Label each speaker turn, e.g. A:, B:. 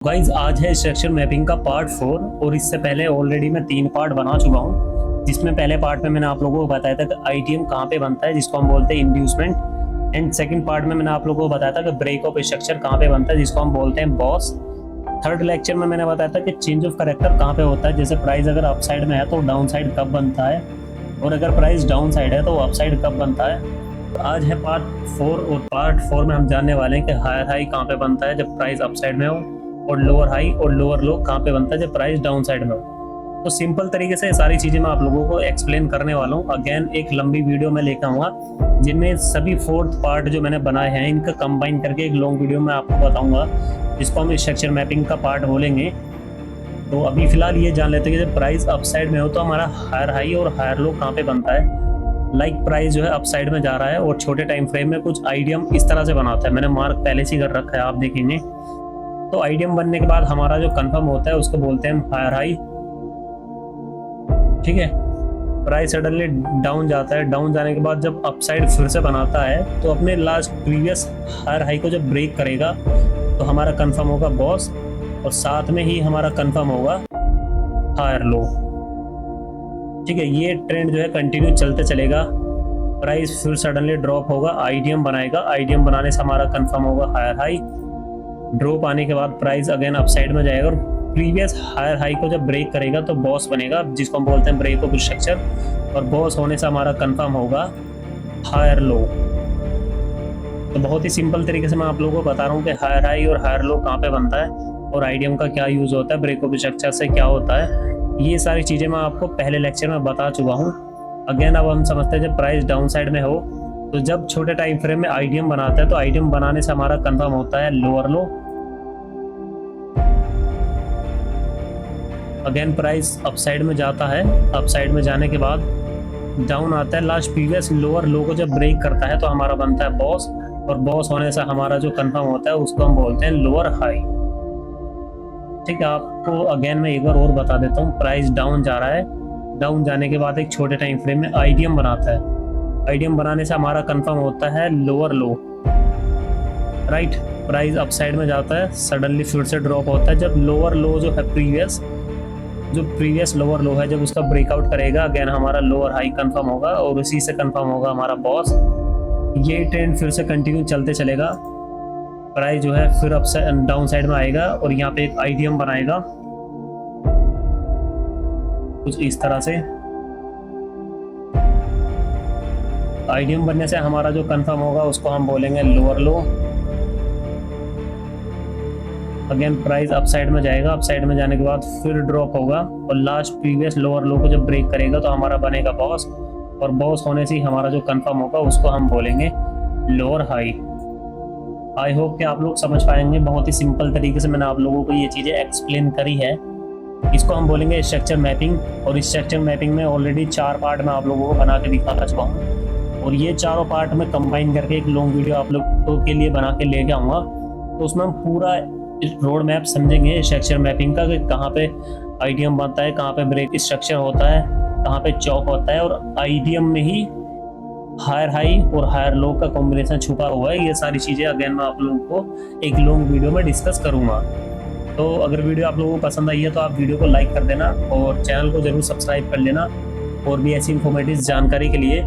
A: Guys आज है structure mapping का पार्ट 4 और इससे पहले ऑलरेडी मैं 3 पार्ट बना चुका हूँ। जिसमें पहले पार्ट में मैंने आप लोगों को बताया था कि आईटीएम कहाँ पे बनता है, जिसको हम बोलते हैं इंड्यूसमेंट। एंड सेकंड पार्ट में मैंने आप लोगों को बताया था कि ब्रेक ऑफ स्ट्रक्चर कहाँ पे बनता है, जिसको हम बोलते हैं बॉस। थर्ड लेक्चर में मैंने बताया था कि चेंज ऑफ करेक्टर कहाँ पे होता है, जैसे प्राइस अगर अप साइड में है तो डाउन साइड कब बनता है, और अगर प्राइस डाउन साइड है तो अप साइड कब बनता है। आज है पार्ट 4 और पार्ट 4 में हम जानने वाले हैं कि हायर हाई कहाँ पे बनता है जब प्राइस अप साइड में हो, और लोअर हाई और लोअर लो कहाँ पे बनता है जब प्राइस डाउन साइड में हो। तो सिंपल तरीके से सारी चीज़ें मैं आप लोगों को एक्सप्लेन करने वाला हूँ। अगेन एक लंबी वीडियो में लेकर आऊँगा जिनमें सभी 4th पार्ट जो मैंने बनाए हैं इनका कंबाइन करके एक लॉन्ग वीडियो में आपको बताऊँगा, जिसको हम स्ट्रक्चर मैपिंग का पार्ट बोलेंगे। तो अभी फिलहाल ये जान लेते हैं कि जब प्राइस अप साइड में हो तो हमारा हायर हाई और हायर लो कहाँ पे बनता है। लाइक प्राइस जो है अप साइड में जा रहा है और छोटे टाइम फ्रेम में कुछ आइडियम इस तरह से बनाता है, मैंने मार्क पहले से ही कर रखा है, आप देखेंगे। तो आइडियम बनने के बाद हमारा जो कंफर्म होता है उसको बोलते हैं हम हायर हाई। ठीक है, प्राइस सडनली डाउन जाता है, डाउन जाने के बाद जब अप साइड फिर से बनाता है तो अपने लास्ट प्रीवियस हायर हाई को जब ब्रेक करेगा तो हमारा कंफर्म होगा बॉस, और साथ में ही हमारा कंफर्म होगा हायर लो। ठीक है, ये ट्रेंड जो है कंटिन्यू चलते चलेगा। प्राइस फिर सडनली ड्रॉप होगा, आइडियम बनाएगा, आइडियम बनाने से हमारा कंफर्म होगा हायर हाई। ड्रॉप आने के बाद प्राइस अगेन अप साइड में जाएगा और प्रीवियस हायर हाई को जब ब्रेक करेगा तो बॉस बनेगा, जिसको हम बोलते हैं ब्रेक ऑफ स्ट्रक्चर, और बॉस होने से हमारा कंफर्म होगा हायर लो। तो बहुत ही सिंपल तरीके से मैं आप लोगों को बता रहा हूँ कि हायर हाई और हायर लो कहाँ पे बनता है और आइडियम का क्या यूज होता है, ब्रेक ऑफ स्ट्रक्चर से क्या होता है। ये सारी चीज़ें मैं आपको पहले लेक्चर में बता चुका हूँ। अगेन अब हम समझते हैं जब प्राइस डाउन साइड में हो तो जब छोटे टाइम फ्रेम में आइडियम बनाता है तो आइडियम बनाने से हमारा कंफर्म होता है लोअर लो। अगेन प्राइस अप साइड में जाता है, अप साइड में जाने के बाद डाउन आता है, लास्ट प्रीवियस लोअर लो को जब ब्रेक करता है तो हमारा बनता है बॉस, और बॉस होने से हमारा जो कंफर्म होता है उसको हम बोलते हैं लोअर हाई। ठीक है, आपको अगेन मैं एक बार और बता देता हूँ। प्राइस डाउन जा रहा है, डाउन जाने के बाद एक छोटे टाइम फ्रेम में आइडियम बनाता है, आइडियम बनाने से हमारा कंफर्म होता है लोअर लो। राइट, प्राइस अप साइड में जाता है, सडनली फिर से ड्रॉप होता है जब लोअर लो जो है प्रीवियस लोअर लो है जब उसका ब्रेकआउट करेगा, अगेन हमारा लोअर हाई कंफर्म होगा और उसी से कंफर्म होगा हमारा बॉस। ये ट्रेंड फिर से कंटिन्यू चलते चलेगा। प्राइस जो है फिर अप डाउन साइड में आएगा और यहाँ पे एक आइडियम बनाएगा कुछ इस तरह से। आइडियम बनने से हमारा जो कंफर्म होगा उसको हम बोलेंगे लोअर लो। अगेन प्राइस अप साइड में जाएगा, अप साइड में जाने के बाद फिर ड्रॉप होगा और लास्ट प्रीवियस लोअर लो को जब ब्रेक करेगा तो हमारा बनेगा बॉस, और बॉस होने से ही हमारा जो कंफर्म होगा उसको हम बोलेंगे लोअर हाई। आई होप कि आप लोग समझ पाएंगे, बहुत ही सिंपल तरीके से मैंने आप लोगों को ये चीज़ें एक्सप्लेन करी है। इसको हम बोलेंगे स्ट्रक्चर मैपिंग, और स्ट्रक्चर मैपिंग में ऑलरेडी 4 पार्ट में आप लोगों को बना के दिखा चुका हूँ, और ये चारों पार्ट में कंबाइन करके एक लॉन्ग वीडियो आप लोगों के लिए बना के लेके आऊँगा। तो उसमें हम पूरा रोड मैप समझेंगे स्ट्रक्चर मैपिंग का, कि कहाँ पे आइडियम बनता है, कहाँ पे ब्रेक स्ट्रक्चर होता है, कहाँ पे चौक होता है, और आइडियम में ही हायर हाई और हायर लो का कॉम्बिनेशन छुपा हुआ है। ये सारी चीज़ें अगेन मैं आप लोगों को एक लॉन्ग वीडियो में डिस्कस करूँगा। तो अगर वीडियो आप लोगों को पसंद आई है तो आप वीडियो को लाइक कर देना और चैनल को जरूर सब्सक्राइब कर लेना और भी ऐसी इंफॉर्मेटिव जानकारी के लिए।